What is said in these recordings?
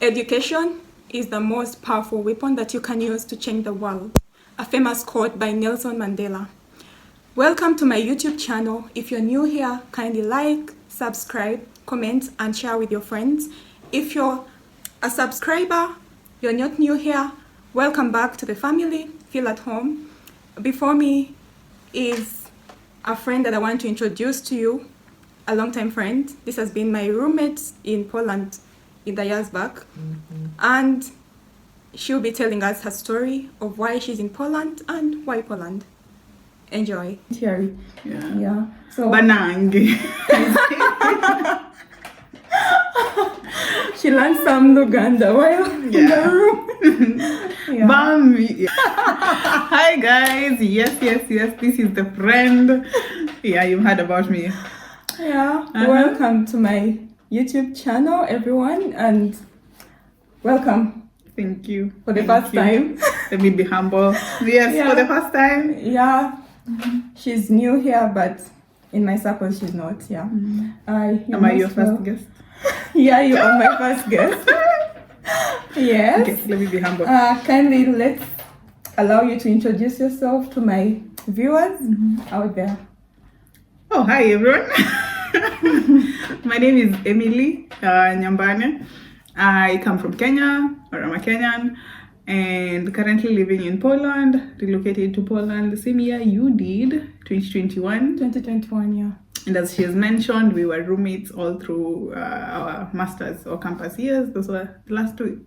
Education is the most powerful weapon that you can use to change the world. A famous quote by Nelson Mandela. Welcome to my YouTube channel. If you're new here, kindly like, subscribe, comment, and share with your friends. If you're a subscriber, you're not new here, welcome back to the family. Feel at home. Before me is a friend that I want to introduce to you, a longtime friend. This has been my roommate in Poland in the years back. And she'll be telling us her story of why she's in Poland and why Poland. Enjoy. Thierry. Yeah. So Banangi. she learned some Luganda while in the room. Yeah. Bami. Hi guys. Yes. This is the friend. Yeah, you've heard about me. Yeah. Welcome to my YouTube channel, everyone, and welcome. Thank you. For the first time. Let me be humble. Yes, for the first time. Yeah. She's new here, but in my circle, she's not. Yeah. Am I your first guest? Yeah, you are my first guest. Yes. Okay, let me be humble. Kindly let's allow you to introduce yourself to my viewers out there. Oh, hi everyone. My name is Emily Nyambane. I come from Kenya, or I'm a Kenyan, and currently living in Poland, relocated to Poland the same year you did, 2021. 2021, yeah. And as she has mentioned, we were roommates all through our master's or campus years. Those were the last 2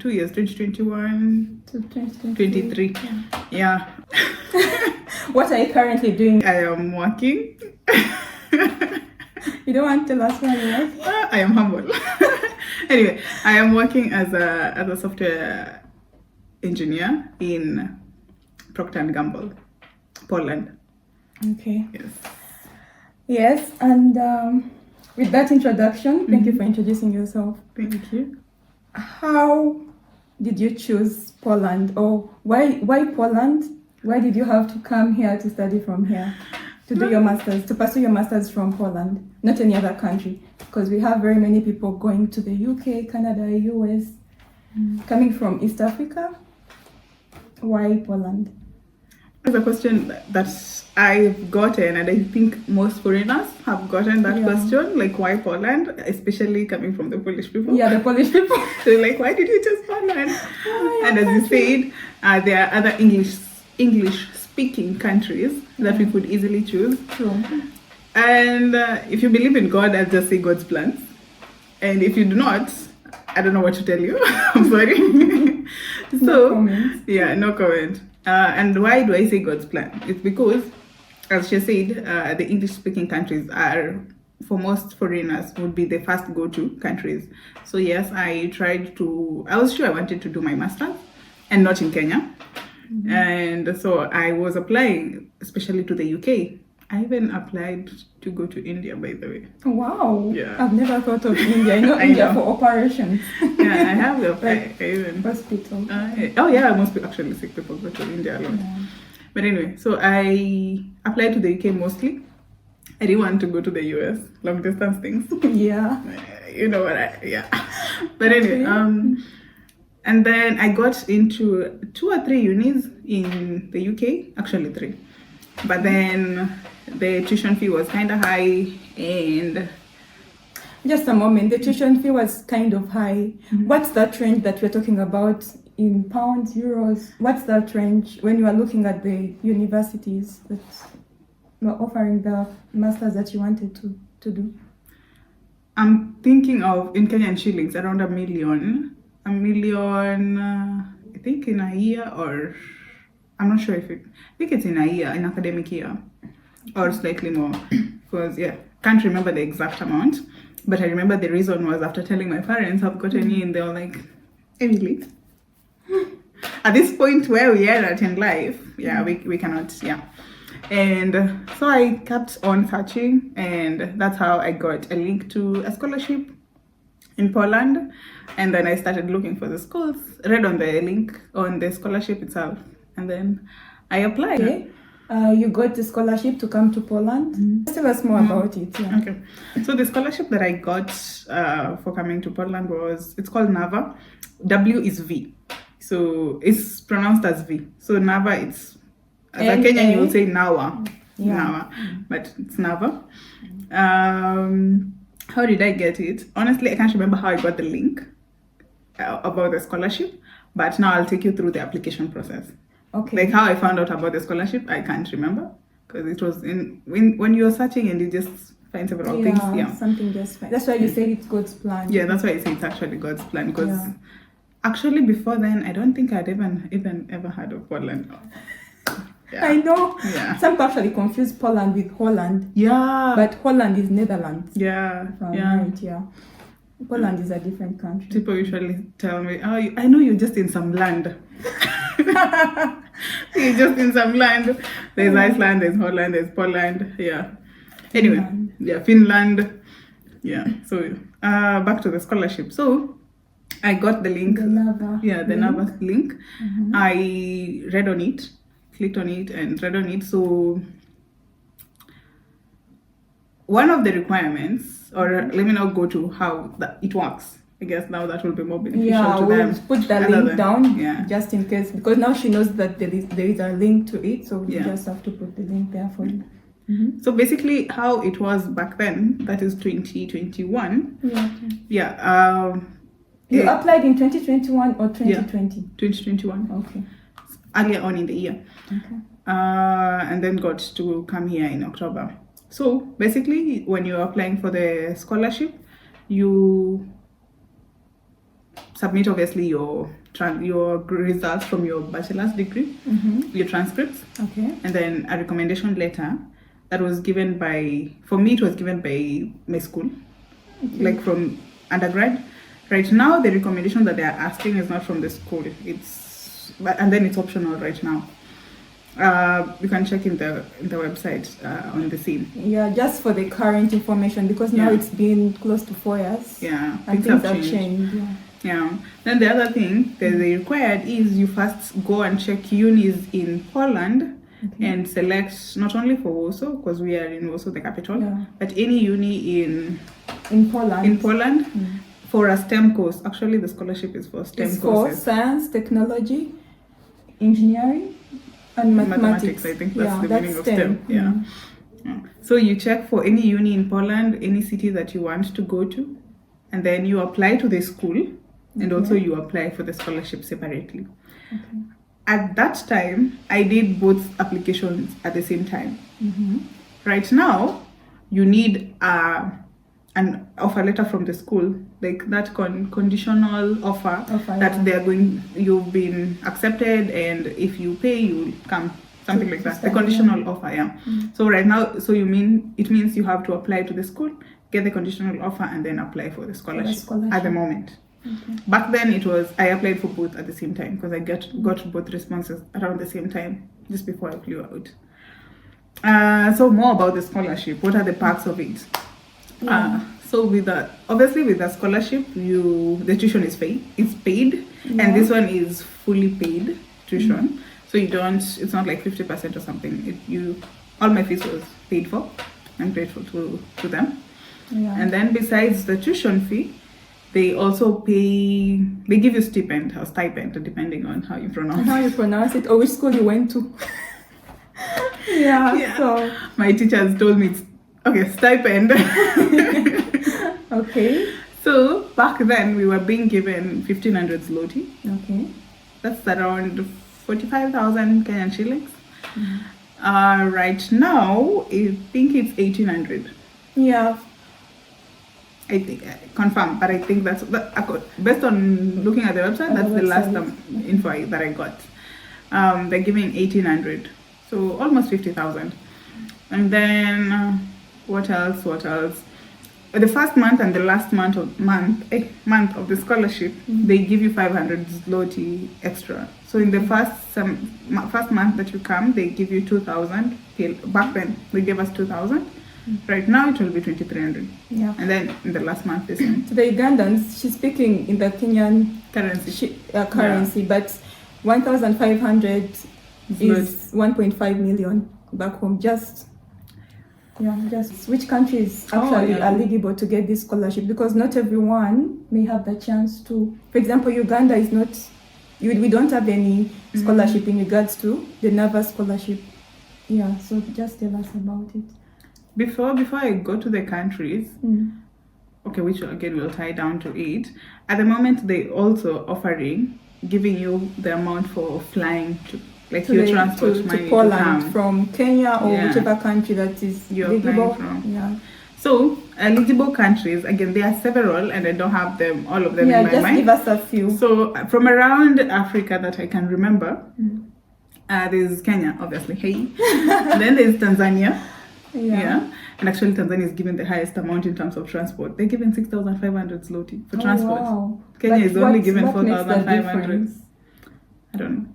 years, 2021 to 2023. 23. Yeah. What are you currently doing? I am working. You don't want to tell us where you're working? I am humble. Anyway, I am working as a software engineer in Procter & Gamble, Poland. Okay. Yes. Yes, and with that introduction, thank you for introducing yourself. Thank you. How did you choose Poland, or why Poland? Why did you have to come here to study from here, to do your masters, to pursue your masters from Poland, not any other country? Because we have very many people going to the UK, Canada, US, coming from East Africa. Why Poland? It's a question that I've gotten, and I think most foreigners have gotten that question, like why Poland, especially coming from the Polish people. Yeah, the Polish people. So like, why did you choose Poland? And as you said, there are other English-speaking countries that we could easily choose. True. And if you believe in God, I'll just say God's plans. And if you do not, I don't know what to tell you. I'm sorry. No comment. Yeah, no comment. And why do I say God's plan? It's because, as she said, the English-speaking countries are, for most foreigners, would be the first go-to countries. So yes, I was sure I wanted to do my master's, and not in Kenya. And so I was applying, especially to the UK. I even applied to go to India, by the way. Wow. Yeah. I've never thought of India. I know India for operations. Yeah, I have Like even. hospital. Oh yeah, most actually sick people go to India a lot. Yeah. But anyway, so I applied to the UK mostly. I didn't want to go to the US, long distance things. Yeah. You know what But anyway, and then I got into 2 or 3 unis in the UK, actually 3. But then the tuition fee was kind of high, and Just a moment. The tuition fee was kind of high. What's that range that we're talking about in pounds, euros? What's that range when you are looking at the universities that were offering the masters that you wanted to do? I'm thinking of, in Kenyan shillings, around $1 million. $1 million, I think in a year, or I'm not sure I think it's in a year, an academic year, or slightly more. Because can't remember the exact amount, but I remember the reason was after telling my parents I've gotten in, they were like, Emily, at this point where we are at in life, we cannot, And so I kept on searching, and that's how I got a link to a scholarship in Poland. And then I started looking for the schools, read on the link on the scholarship itself, and then I applied. Okay. You got the scholarship to come to Poland. Tell us more about it. Yeah. Okay. So the scholarship that I got for coming to Portland it's called NAWA. W is V. So it's pronounced as V. So NAWA, it's, as a Kenyan, you would say NAWA. Yeah. NAWA. But it's NAWA. How did I get it? Honestly, I can't remember how I got the link about the scholarship. But now I'll take you through the application process. Okay. Like how I found out about the scholarship, I can't remember. Because it was when you're searching and you just find several things. Yeah, something just fine. That's why you say it's God's plan. Yeah, that's why I say it's actually God's plan. Because actually before then, I don't think I'd even ever heard of Poland. Yeah. I know. Yeah. Some people actually confuse Poland with Holland. Yeah. But Holland is Netherlands. Yeah. Right, yeah. Poland is a different country. People usually tell me, "Oh, I know you're just in some land." You're just in some land. There's Iceland, there's Holland, there's Poland. Yeah. Anyway, Finland. Yeah, Finland. Yeah. So back to the scholarship. So I got the link. The NAWA. Yeah, the NAWA link. I read on it, clicked on it, and read on it. So one of the requirements, or let me now go to how it works. I guess now that will be more beneficial to them. We'll put the link down just in case, because now she knows that there is a link to it, so we just have to put the link there for you. So basically, how it was back then, that is 2021. Yeah. Okay. Yeah. You applied in 2021 or 2020? 2021. Okay. Earlier on in the year. Okay. And then got to come here in October. So basically, when you're applying for the scholarship, you submit obviously your results from your bachelor's degree, your transcripts, and then a recommendation letter that was given for me it was given by my school, like from undergrad. Right now, the recommendation that they are asking is not from the school. And then it's optional right now. You can check in the website on the scene. Yeah, just for the current information, because now it's been close to 4 years. Yeah, and things have changed. Yeah. Then the other thing that they required is you first go and check unis in Poland and select not only for Warsaw, because we are in Warsaw, the capital, but any uni in Poland for a STEM course. Actually, the scholarship is for STEM courses. For science, technology, engineering, and mathematics. I think that's the meaning of STEM. Yeah. So you check for any uni in Poland, any city that you want to go to, and then you apply to the school, and also you apply for the scholarship separately. At that time, I did both applications at the same time. Right now, you need an offer letter from the school, like that conditional offer that you've been accepted, and if you pay, you'll come. Something like that. The conditional offer, So right now, it means you have to apply to the school, get the conditional offer, and then apply for the scholarship. At the moment. Back then I applied for both at the same time, because I got both responses around the same time, just before I flew out. So more about the scholarship. What are the perks of it? So with the scholarship, the tuition is paid. It's paid, and this one is fully paid tuition. So it's not like 50% or something. All my fees was paid for. I'm grateful to them. And then besides the tuition fee, they also give you stipend, depending on how you pronounce it, or which school you went to. So my teachers told me stipend. So back then we were being given 1,500 zloty. That's around 45,000 Kenyan shillings. Right now, I think it's 1,800. I think confirm, but I think that's based on looking at the website. That's the last info that I got. They're giving 1,800, so almost 50,000. And then what else? The first month and the last month of the scholarship, they give you 500 zloty extra. So in the first month that you come, they give you 2,000. Back then they gave us 2,000. Right now it will be 2,300. And then in the last month this month. To the Ugandans, she's speaking in the Kenyan currency, but 1,500 is 1.5 million. back home. Just which countries actually are eligible to get this scholarship, because not everyone may have the chance to. For example, Uganda is not. We don't have any scholarship in regards to the NAWA scholarship. Yeah, so just tell us about it. Before I go to the countries, okay, which again will tie down to it. At the moment, they also offering giving you the amount for flying to, like, your transport money to Poland, to come from Kenya or whichever country that is you're eligible from. Yeah. So eligible countries, again, there are several, and I don't have them all of them in my just mind. give us a few. So from around Africa that I can remember, there's Kenya, obviously. Hey, then there's Tanzania. Yeah. And actually, Tanzania is given the highest amount in terms of transport. They're given 6,500 zloty for transport. Wow. Kenya is only given 4,500. I don't know.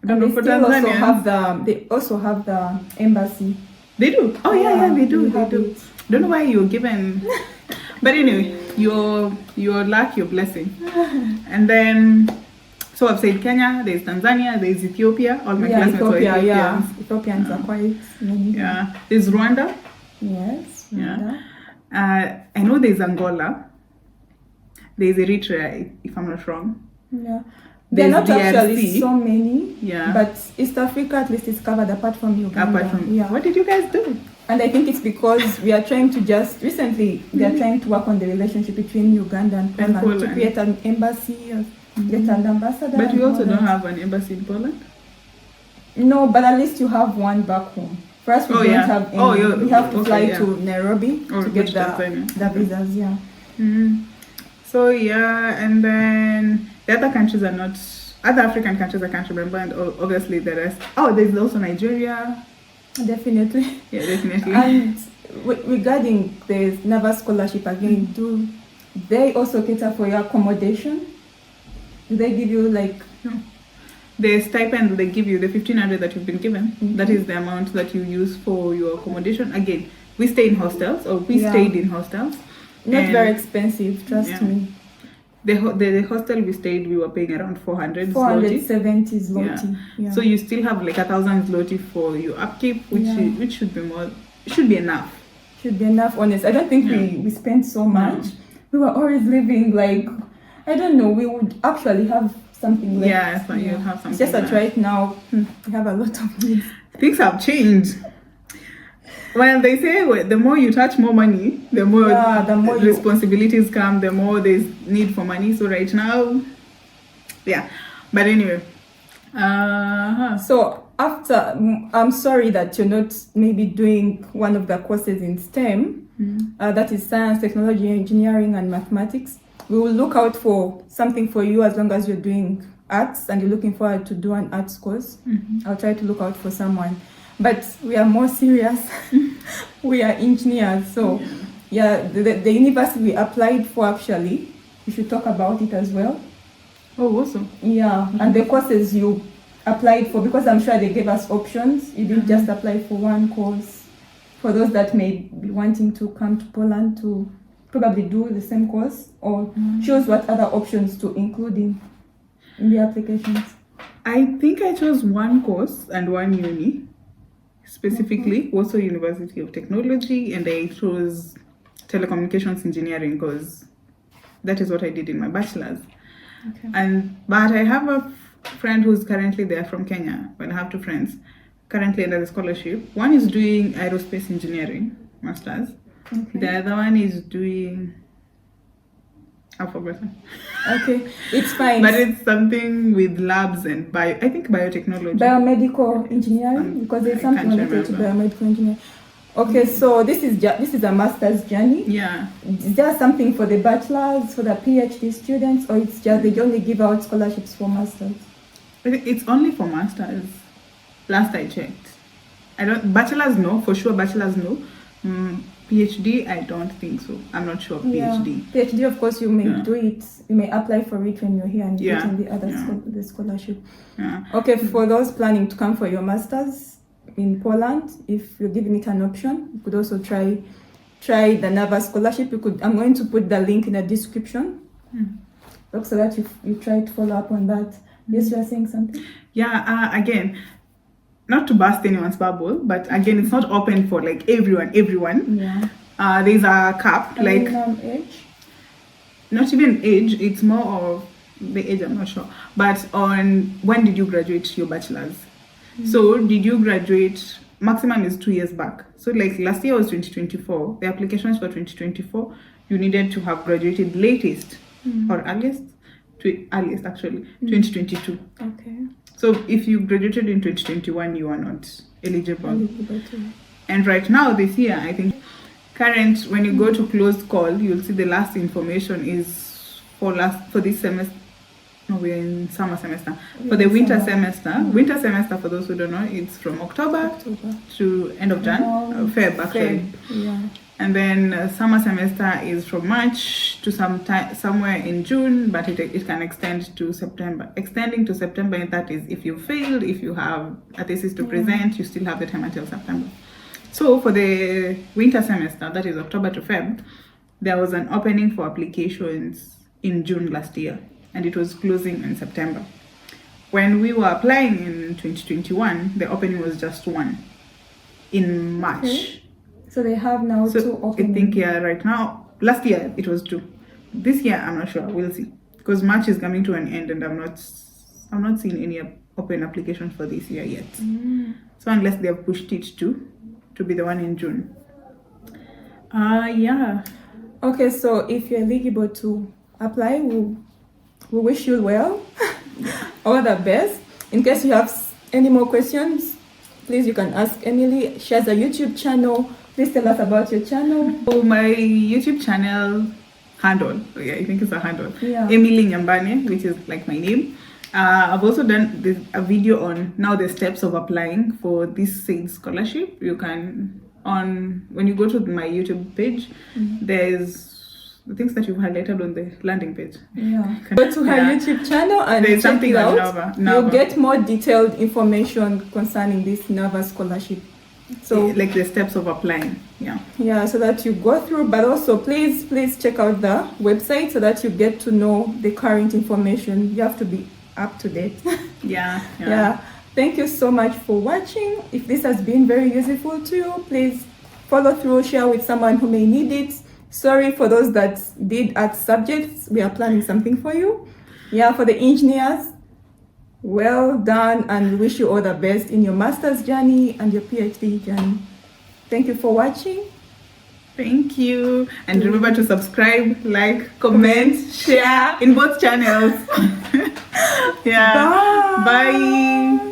I don't know for Tanzania. They also have the embassy. They do. Oh yeah, they do. They do. Don't know why you're given. But anyway, your luck, your blessing. And then, so I've said Kenya. There's Tanzania. There's Ethiopia. All my classmates are Ethiopians. Yeah, Ethiopians are quite many. Yeah. There's Rwanda. Yes. Rwanda. Yeah. I know there's Angola. There's Eritrea, if I'm not wrong. Yeah. There are not actually so many. Yeah. But East Africa at least is covered apart from Uganda. What did you guys do? And I think it's because we are trying to recently they are trying to work on the relationship between Uganda and Poland. To create an embassy or get an ambassador. But we also don't have an embassy in Poland? No, but at least you have one back home. For us, we don't have any. We have to fly to Nairobi to get the visas, So, and then the other countries are not, other African countries I can't remember, and obviously the rest. Oh, there's also Nigeria. Definitely. Yeah, definitely. And regarding the NAWA scholarship again, do they also cater for your accommodation? Do they give you No. The stipend they give you, the 1,500 that you've been given, that is the amount that you use for your accommodation. Again, we stay in hostels, or we stayed in hostels. Not very expensive, trust me. The hostel we stayed, we were paying around 470 zloty. So you still have like 1,000 zloty for your upkeep, which should be more. Should be enough. Should be enough, honest. I don't think we spent so much. We were always living like, I don't know. We would actually have something left. Yeah, so you have something. It's just that right now we have a lot of needs. Things have changed. Well, they say the more you touch more money, the more responsibilities come, the more there's need for money. So right now, But anyway. So after, I'm sorry that you're not maybe doing one of the courses in STEM, that is science, technology, engineering, and mathematics. We will look out for something for you as long as you're doing arts and you're looking forward to do an arts course. I'll try to look out for someone. But we are more serious. We are engineers. So, the university we applied for, actually, we should talk about it as well. Oh, awesome. Yeah, and the courses you applied for, because I'm sure they gave us options. You didn't just apply for one course. For those that may be wanting to come to Poland to probably do the same course, or choose what other options to include in the applications. I think I chose one course and one uni. Specifically, also University of Technology, and I chose telecommunications engineering because that is what I did in my bachelor's. But I have a friend who's currently there from Kenya. Well, I have two friends currently under the scholarship. One is doing aerospace engineering, master's. The other one is doing, I've forgotten. Okay, it's fine. But it's something with labs and I think biotechnology. Biomedical engineering, because there's something related to biomedical engineering. Okay, so this is a master's journey. Yeah. Is there something for the bachelor's, for the PhD students, or it's just they only give out scholarships for masters? It's only for masters. Last I checked. Bachelor's no, for sure bachelor's no. PhD, I don't think so. I'm not sure. PhD. PhD, of course, you may do it. You may apply for it when you're here and get in the scholarship. Yeah. Okay, for those planning to come for your masters in Poland, if you're giving it an option, you could also try the NAWA scholarship. I'm going to put the link in the description, so that you try to follow up on that. Yes, you are saying something. Yeah. Again, not to burst anyone's bubble, but again, it's not open for like everyone. Yeah. There's a cap, like Minimum age. not even age, it's more of the age, I'm not sure, but on when did you graduate your bachelor's. So did you graduate, maximum is 2 years back. So like last year was 2024, the applications for 2024, you needed to have graduated latest or earliest actually 2022. Okay. So if you graduated in 2021, you are not eligible. Eligible too. And right now, this year, I think current, when you go to closed call, you'll see the last information is for this semester. No, we're in summer semester. For the winter semester, winter semester, for those who don't know, it's from October to end of Feb actually. Yeah. And then summer semester is from March to somewhere in June, but it can extend to September. Extending to September, and that is if you failed, if you have a thesis to present, you still have the time until September. So for the winter semester, that is October to Feb, there was an opening for applications in June last year, and it was closing in September. When we were applying in 2021, the opening was just one in March. Okay. So they have now two openings. I think right now, last year it was 2. This year I'm not sure. We'll see, because March is coming to an end, and I'm not seeing any open applications for this year yet. So unless they have pushed it to be the one in June. Yeah. Okay, so if you're eligible to apply, we wish you well. All the best. In case you have any more questions, please you can ask Emily. She has a YouTube channel. Please tell us about your channel. So my YouTube channel handle, I think it's a handle, Emily Nyambane, which is like my name. I've also done a video on now the steps of applying for this SAID scholarship. You can, when you go to my YouTube page, there's the things that you've highlighted on the landing page. Yeah. Go to her YouTube channel and there's check something it out. NAWA. You'll get more detailed information concerning this NAWA scholarship. So like the steps of applying. Yeah, so that you go through, but also please check out the website so that you get to know the current information. You have to be up to date. Yeah. Thank you so much for watching. If this has been very useful to you, please follow through, share with someone who may need it. Sorry for those that did art subjects. We are planning something for you. Yeah, for the engineers, well done, and we wish you all the best in your master's journey and your PhD journey. Thank you for watching. Thank you. And remember to subscribe, like, comment, share in both channels. Yeah. Bye. Bye.